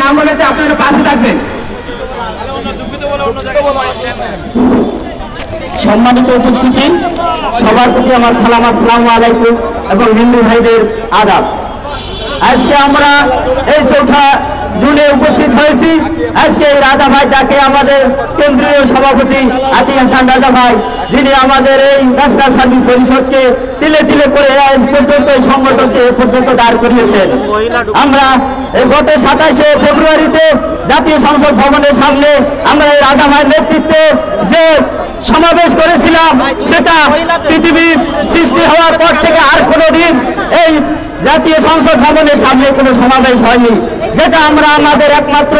নাম বলেছে, আপনারা পাশে থাকবেন। সম্মানিত উপস্থিতি, সবার প্রতি আমার সালাম, আসসালামু আলাইকুম এবং হিন্দু ভাইদের আদাব। আজকে আমরা এই 4 জুনে উপস্থিত হয়েছি। আজকে এই রাজা ভাই ডাকে আমাদের কেন্দ্রীয় সভাপতি আতিক হাসান রাজা ভাই, যিনি আমাদের এই ন্যাশনাল সার্ভিস পরিষদকে তিলে তিলে করে আজ পর্যন্ত এই সংগঠনকে পর্যন্ত দাঁড় করিয়েছেন। আমরা গত 27শে ফেব্রুয়ারিতে জাতীয় সংসদ ভবনের সামনে আমরা এই রাজা ভাইয়ের নেতৃত্বে যে সমাবেশ করেছিলাম, সেটা পৃথিবীর সৃষ্টি হওয়ার পর থেকে আর কোনোদিন এই জাতীয় সংসদ ভবনের সামনে কোনো সমাবেশ হয়নি, যেটা আমরা আমাদের একমাত্র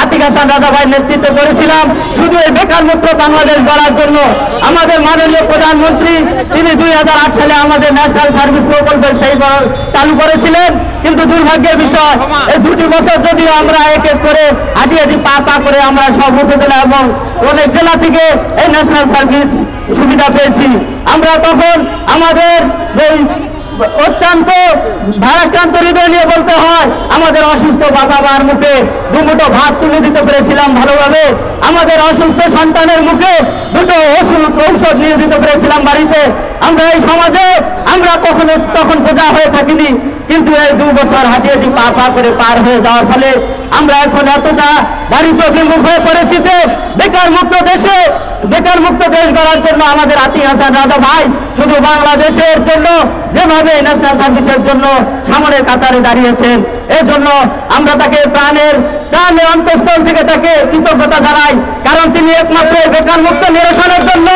আতিক হাসান রাজা ভাইয়ের নেতৃত্বে করেছিলাম শুধু এই বেকার মুক্ত বাংলাদেশ গড়ার জন্য। আমাদের মাননীয় প্রধানমন্ত্রী তিনি 2008 সালে আমাদের ন্যাশনাল সার্ভিস প্রকল্প চালু করেছিলেন, কিন্তু দুর্ভাগ্যের বিষয় এই 2টি বছর যদিও আমরা এক এক করে হাঁটি হাঁটি পা করে আমরা সব উপজেলা এবং অনেক জেলা থেকে এই ন্যাশনাল সার্ভিস সুবিধা পেয়েছি। আমরা তখন আমাদের অত্যন্ত ভারাক্রান্ত হৃদয় নিয়ে বলতে হয়, আমাদের অসুস্থ বাবা মার মুখে দুমুঠো ভাত তুলে দিতে পেরেছিলাম ভালোভাবে, আমাদের অসুস্থ সন্তানের মুখে 2টো ঔষধ নিয়ে দিতে পেরেছিলাম বাড়িতে। আমরা এই সমাজে আমরা তখন বোঝা হয়ে থাকিনি, কিন্তু এই 2 বছর হাঁটি হাঁটি পা করে পার হয়ে যাওয়ার ফলে আমরা এখন এতটা দারিদ্র বিমুখ হয়ে পড়েছি যে বেকার মুক্ত দেশ গড়ার জন্য আমাদের আতিক হাসান রাজা ভাই শুধু বাংলাদেশের জন্য যেভাবে ন্যাশনাল সার্ভিসের জন্য সামনের কাতারে দাঁড়িয়েছেন, এর জন্য আমরা তাকে প্রাণের অন্তঃস্থল থেকে তাকে কৃতজ্ঞতা জানাই। কারণ তিনি একমাত্র বেকার মুক্ত নিরসনের জন্য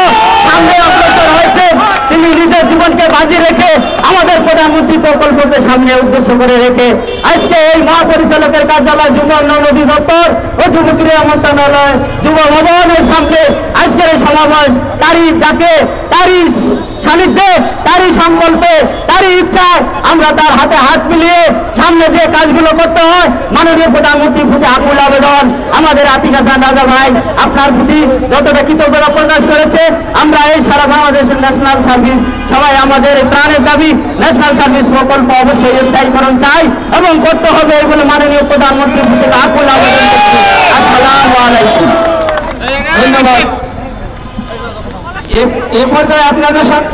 সামনে অগ্রসর হয়েছেন। তিনি নিজের জীবনকে বাজি রেখে আমাদের প্রধানমন্ত্রী প্রকল্পকে সামনে উদ্দেশ্য করে রেখে আজকে এই মহাপরিচালকের কার্যালয়, যুব উন্নয়ন অধিদপ্তর ও যুব ক্রীড়া মন্ত্রণালয়, যুব ভবনের সামনে আজকের এই সমাবেশ তারই ডাকে, তারই সান্নিধ্যে, তারই সংকল্পে, তারই ইচ্ছায় আমরা তার হাতে হাত মিলিয়ে সামনে যে কাজগুলো করতে হয় মাননীয় প্রধানমন্ত্রীর প্রতি আকুল আবেদন। আমাদের আতিক হাসান রাজা ভাই আপনার প্রতি যতটা কৃতজ্ঞতা প্রকাশ করেছে, আমরা এই সারা বাংলাদেশের ন্যাশনাল সার্ভিস সবাই আমাদের প্রাণের দাবি ন্যাশনাল সার্ভিস প্রকল্প অবশ্যই স্থায়ীকরণ চাই এবং করতে হবে এই বলে মাননীয় প্রধানমন্ত্রীর প্রতি আকুল আবেদন করছি। আসসালামু আলাইকুম, ধন্যবাদ। এ পর্যায়ে আপনাদের সাথে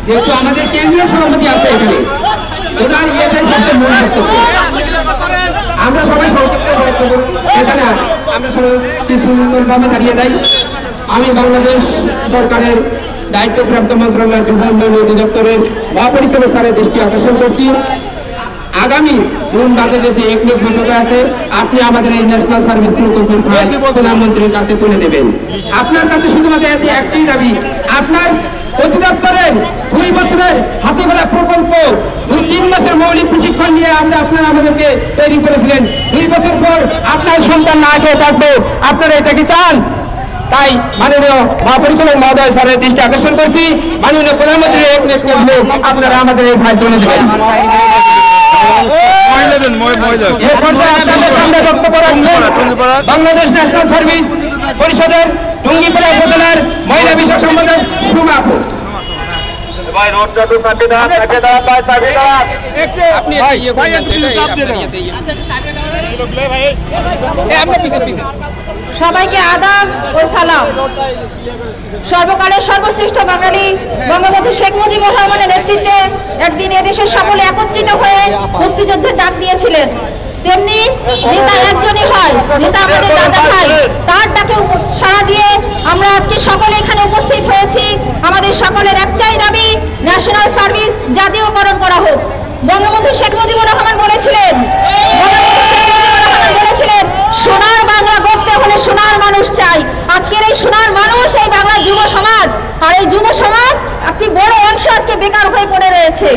যেহেতু আমাদের কেন্দ্রীয় সভাপতি আছে এখানে, আমরা সবাই এখানে আমরা সুন্দরভাবে দাঁড়িয়ে যাই। আমি বাংলাদেশ সরকারের দায়িত্বপ্রাপ্ত মন্ত্রণালয়ের যুব উন্নয়ন অধিদপ্তরের মহাপরিচালক স্যারের দৃষ্টি আকর্ষণ করছি। আগামী জুন বাজেটে যে একনিক বৈঠকে আছে, আপনি আমাদের এই ন্যাশনাল সার্ভিস প্রকল্পের ফাইল প্রধানমন্ত্রীর কাছে তুলে দেবেন। আপনার কাছে শুধুমাত্র একটাই দাবি, আপনার অধিদপ্তরের 2 বছরের হাতে গড়া প্রকল্প 3 মাসের মৌলিক প্রশিক্ষণ নিয়ে আপনারা আমাদেরকে তৈরি করেছিলেন। 2 বছর পর আপনার সন্তান না খেয়ে থাকবে, আপনারা এটা কি চান? তাই মাননীয় মহাপরিচালক মহোদয় স্যারের দৃষ্টি আকর্ষণ করছি, মাননীয় প্রধানমন্ত্রীর এক ন্যাশনাল ব্লক আপনারা আমাদের এই ফাইল তুলে দেবেন। বাংলাদেশ ন্যাশনাল সার্ভিস পরিষদের টুঙ্গিপাড়া উপজেলার মহিলা বিষয়ক সম্পাদক সুমাপু। সবাইকে আদাব ও সালাম। সর্বকালের সর্বশ্রেষ্ঠ বাঙালি বঙ্গবন্ধু শেখ মুজিবুর রহমানের নেতৃত্বে একদিন এদেশের সকলে একত্রিত হয়ে মুক্তিযুদ্ধের ডাক দিয়েছিলেন, তেমনি নেতা একজনই হয়, নেতা আমাদের রাজা ভাই। তার ডাকে সাড়া দিয়ে আমরা আজকে সকলে এখানে উপস্থিত হয়েছি। আমাদের সকলের একটাই দাবি, ন্যাশনাল সার্ভিস জাতীয়করণ করা হোক। বঙ্গবন্ধু শেখ মুজিবুর রহমান বলেছিলেন, সোনার বাংলা গড়তে হলে সোনার মানুষ চাই। আজকের এই সোনার মানুষ এই বাংলার যুব সমাজ, আর এই যুব সমাজ একটি বড় অংশ আজকে বেকার হয়ে পড়ে রয়েছে।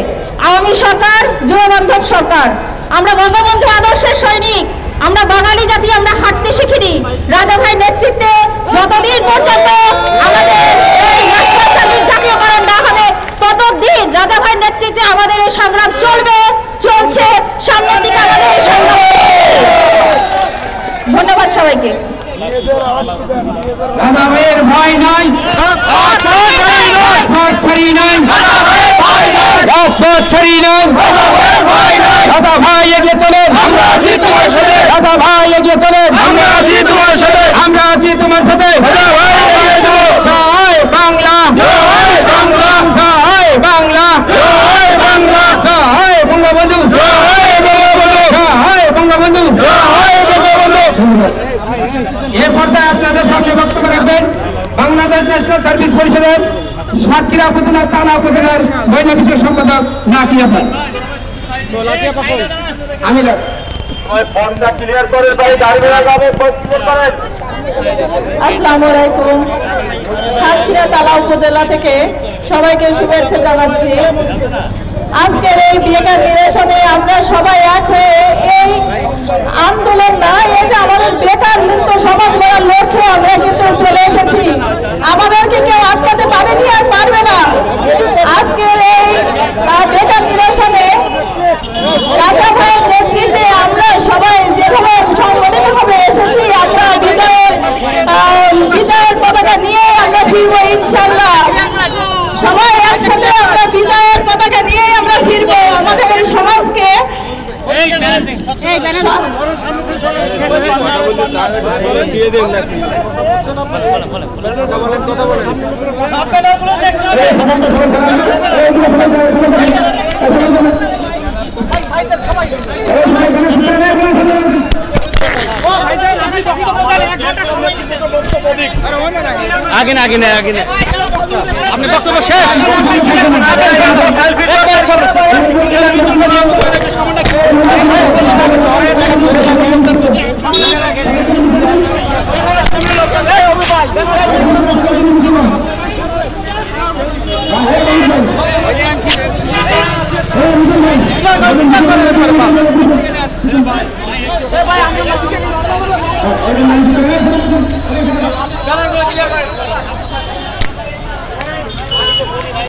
আওয়ামী সরকার, যুব বান্ধব সরকার। আমরা বঙ্গবন্ধু আদর্শের সৈনিক, আমরা বাঙালি জাতি, আমরা হাঁটতে শিখিনি। রাজা ভাই নেতৃত্বে যতদিন পর্যন্ত আমাদের এই ন্যাশনাল সার্ভিস জাতীয়করণ না হবে, ততদিন রাজা ভাই নেতৃত্বে আমাদের এই সংগ্রাম চলবে, চলছে, সামনের দিকে আমাদের এই সংগ্রাম। ধন্যবাদ সবাইকে। ভয় নাই। দাদা ভাই এগিয়ে চলেন, আমরা আছি তোমার সাথে। দাদা ভাই এগিয়ে চলেন, আমরা আছি তোমার সাথে। আমরা আছি তোমার সাথে। দাদা ভাই এগিয়ে চলো। জয় বাংলা, জয় বাংলা, জয় বাংলা, জয় বাংলা, জয় বঙ্গবন্ধু, জয় বঙ্গবন্ধু, জয় বঙ্গবন্ধু, জয় বঙ্গবন্ধু। এ পর্যায়ে আপনাদের সামনে বক্তব্য রাখবেন বাংলাদেশ ন্যাশনাল সার্ভিস পরিষদের সাতক্ষীরা উপজেলার থানা উপজেলার মহিলা বিষয়ক সম্পাদক লাকিয়া পাল। আমি আসসালামু আলাইকুম। সাতক্ষীরা তালা উপজেলা থেকে সবাইকে শুভেচ্ছা জানাচ্ছি। আজকের এই বেকার নিরসনে আমরা সবাই এক হয়ে এই আন্দোলন না, এটা আমাদের বেকার মুক্ত সমাজ গড়ার লক্ষ্যে আমরা কিন্তু চলে এসেছি। আমাদেরকে কেউ আটকাতে পারেনি আর পারবে না। আজকের এই বেকার নিরসনে রাজা ভাইয়ের নেতৃত্বে আমরা সবাই যেভাবে সংগঠিতভাবে এসেছি, আমরা বিজয়ের পতাকা নিয়ে আমরা ফিরবো ইনশাল্লাহ। সবাই একসাথে আমরা বিজয়ের পতাকা নিয়ে আমরা ফিরবো আমাদের এই সমাজকে। আগে না, আগে না, আগে না, আপনি বক্তব্য শেষ।